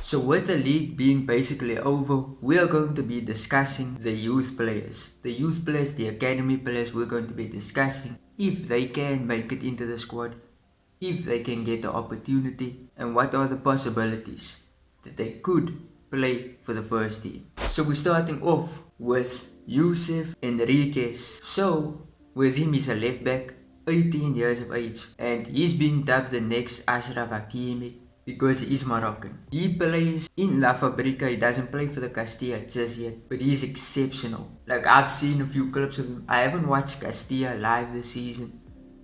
So with the league being basically over, we are going to be discussing the youth players. The youth players, the academy players, we're going to be discussing if they can make it into the squad, if they can get the opportunity, and what are the possibilities that they could play for the first team. So we're starting off with Yusuf Enriquez. So with him, he's a left back, 18 years of age, and he's being dubbed the next Ashraf Hakimi because he is Moroccan. He plays in La Fabrica. He doesn't play for the Castilla just yet, but he's exceptional. Like, I've seen a few clips of him. I haven't watched Castilla live this season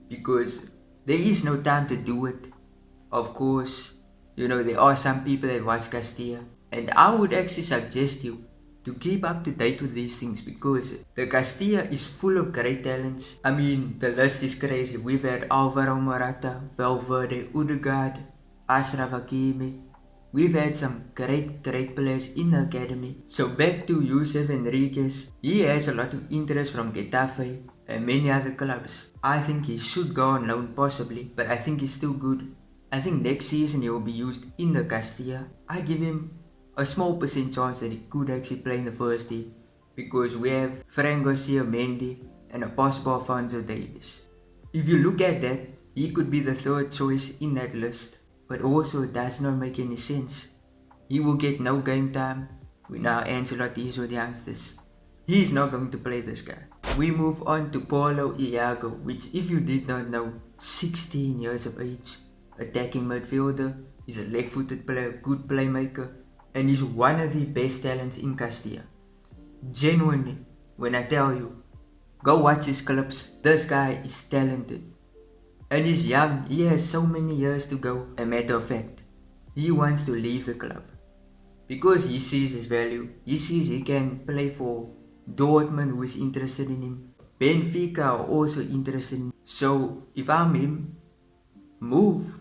because there is no time to do it. Of course, you know, there are some people that watch Castilla, and I would actually suggest you to keep up to date with these things because the Castilla is full of great talents. I mean, the list is crazy. We've had Alvaro Morata, Valverde, Odegaard, Ashraf Hakimi. We've had some great players in the academy. So back to Yusuf Enriquez. He has a lot of interest from Getafe and many other clubs. I think he should go on loan possibly, but I think he's still good. I think next season he will be used in the Castilla. I give him a small percent chance that he could actually play in the first team because we have Fran Garcia Mendy and a possible Alphonso Davies. If you look at that, he could be the third choice in that list, but also it does not make any sense. He will get no game time with now Ancelotti is with the youngsters. He's not going to play this guy. We move on to Paulo Iago, which if you did not know, 16 years of age, attacking midfielder, he's a left-footed player, good playmaker, and he's one of the best talents in Castilla. Genuinely, when I tell you, go watch his clips, this guy is talented. And he's young, he has so many years to go. A matter of fact, he wants to leave the club because he sees his value. He sees he can play for Dortmund, who is interested in him. Benfica are also interested in him. So if I'm him, move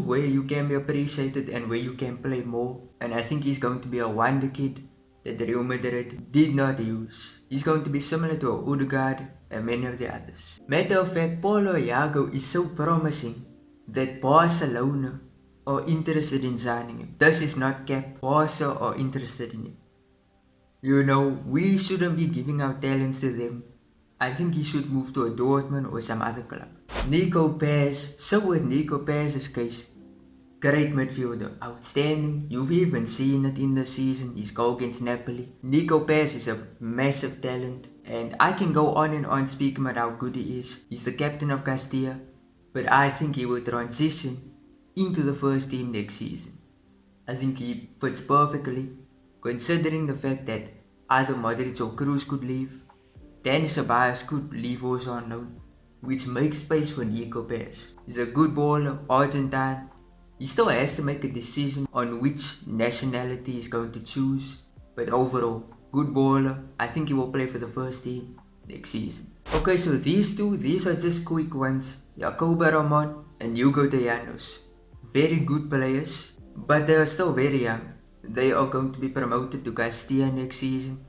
where you can be appreciated and where you can play more. And I think he's going to be a wonder kid that Real Madrid did not use. He's going to be similar to Odegaard and many of the others. Matter of fact, Paulo Iago is so promising that Barcelona are interested in signing him. This is not cap. Barca are interested in him. You know, we shouldn't be giving our talents to them. I think he should move to a Dortmund or some other club. Nico Paz. So with Nico Paz's case, great midfielder, outstanding. You've even seen it in the season, his goal against Napoli. Nico Paz is a massive talent, and I can go on and on speaking about how good he is. He's the captain of Castilla, but I think he will transition into the first team next season. I think he fits perfectly, considering the fact that either Modric or Kroos could leave. Dani Ceballos could leave also on loan, which makes space for Nico Paz. He's a good baller, Argentine. He still has to make a decision on which nationality he's going to choose, but overall, good baller. I think he will play for the first team next season. Okay, so these are just quick ones. Jacobo Ramon and Hugo de Llanos. Very good players, but they are still very young. They are going to be promoted to Castilla next season,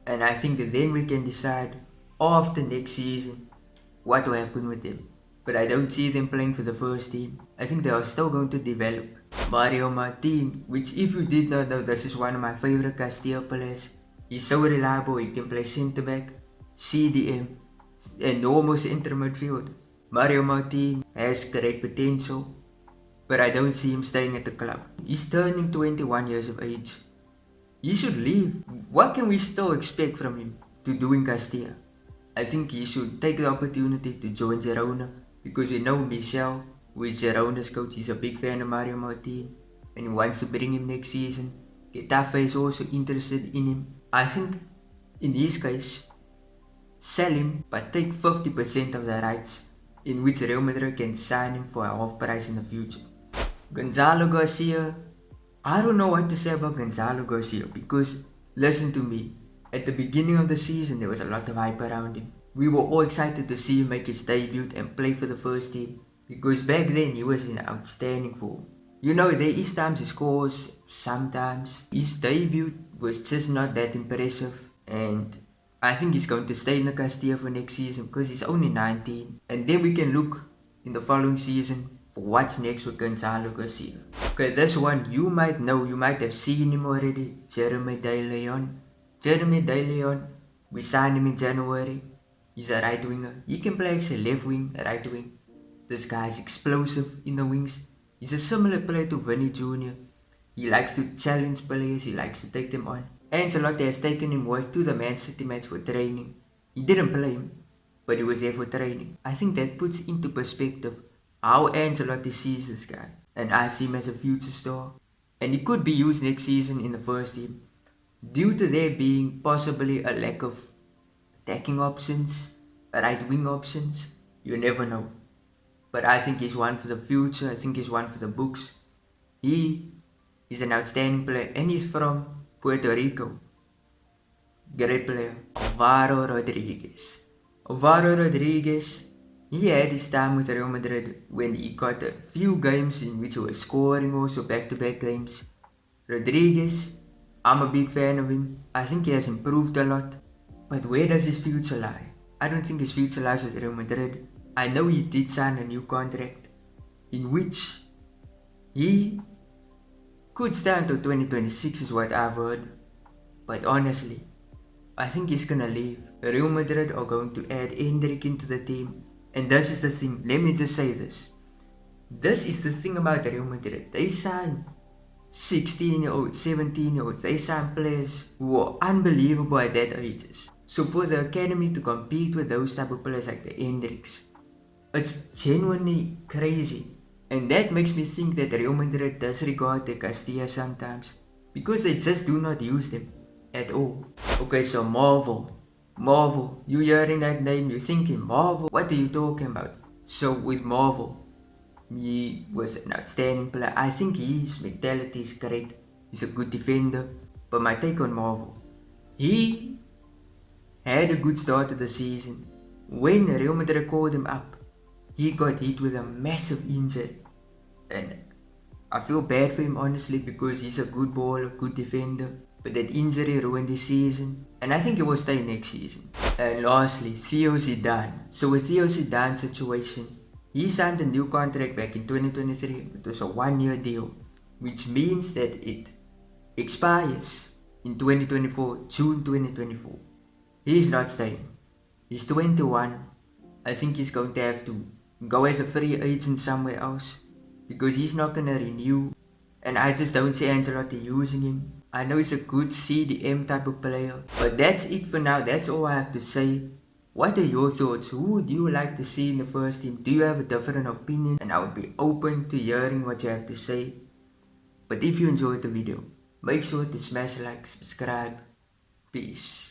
and I think that then we can decide after next season what will happen with them. But I don't see them playing for the first team. I think they are still going to develop. Mario Martin, which if you did not know, this is one of my favorite Castilla players. He's so reliable, he can play centre back, CDM, and almost center midfield. Mario Martin has great potential, but I don't see him staying at the club. He's turning 21 years of age. He should leave. What can we still expect from him to do in Castilla? I think he should take the opportunity to join Girona, because we know Michel, who is Girona's coach, is a big fan of Mario Martin and he wants to bring him next season. Getafe is also interested in him. I think in his case, sell him but take 50% of the rights, in which Real Madrid can sign him for a half price in the future. Gonzalo Garcia, I don't know what to say about Gonzalo Garcia because, listen to me, at the beginning of the season there was a lot of hype around him. We were all excited to see him make his debut and play for the first team because back then he was in outstanding form. You know, there is times he scores, sometimes. His debut was just not that impressive, and I think he's going to stay in the Castilla for next season because he's only 19. And then we can look in the following season for what's next with Gonzalo Garcia. Okay, this one you might know, you might have seen him already. Jeremy De Leon. Jeremy De Leon, we signed him in January. He's a right winger. He can play actually left wing, right wing. This guy's explosive in the wings. He's a similar player to Vinny Jr. He likes to challenge players, he likes to take them on. Ancelotti has taken him to the Man City match for training. He didn't play him, but he was there for training. I think that puts into perspective how Ancelotti sees this guy. And I see him as a future star. And he could be used next season in the first team, due to there being possibly a lack of attacking options, right wing options. You never know. But I think he's one for the future. I think he's one for the books. He is an outstanding player, and he's from Puerto Rico. Great player. Alvaro Rodriguez. Alvaro Rodriguez, he had his time with Real Madrid when he got a few games in which he was scoring also back-to-back games. Rodriguez, I'm a big fan of him. I think he has improved a lot. But where does his future lie? I don't think his future lies with Real Madrid. I know he did sign a new contract in which he could stay until 2026 is what I've heard. But honestly, I think he's gonna leave. Real Madrid are going to add Endrick into the team. And this is the thing, let me just say this. This is the thing about Real Madrid. They sign 16-year-olds, 17-year-olds. They sign players who are unbelievable at that ages. So for the academy to compete with those type of players like the Endricks, it's genuinely crazy. And that makes me think that Real Madrid disregard the Castilla sometimes, because they just do not use them at all. Okay, so Marvel, you hearing that name, you thinking Marvel, what are you talking about? So with Marvel, he was an outstanding player. I think his mentality is great. He's a good defender. But my take on Marvel, he had a good start to the season. When Real Madrid called him up, he got hit with a massive injury. And I feel bad for him honestly, because he's a good baller, good defender. But that injury ruined his season, and I think he will stay next season. And lastly, Theo Zidane. So with Theo Zidane's situation, he signed a new contract back in 2023. It was a 1-year deal, which means that it expires in 2024, June 2024. He's not staying. He's 21. I think he's going to have to go as a free agent somewhere else, because he's not going to renew. And I just don't see Ancelotti using him. I know he's a good CDM type of player. But that's it for now. That's all I have to say. What are your thoughts? Who would you like to see in the first team? Do you have a different opinion? And I would be open to hearing what you have to say. But if you enjoyed the video, make sure to smash like, subscribe. Peace.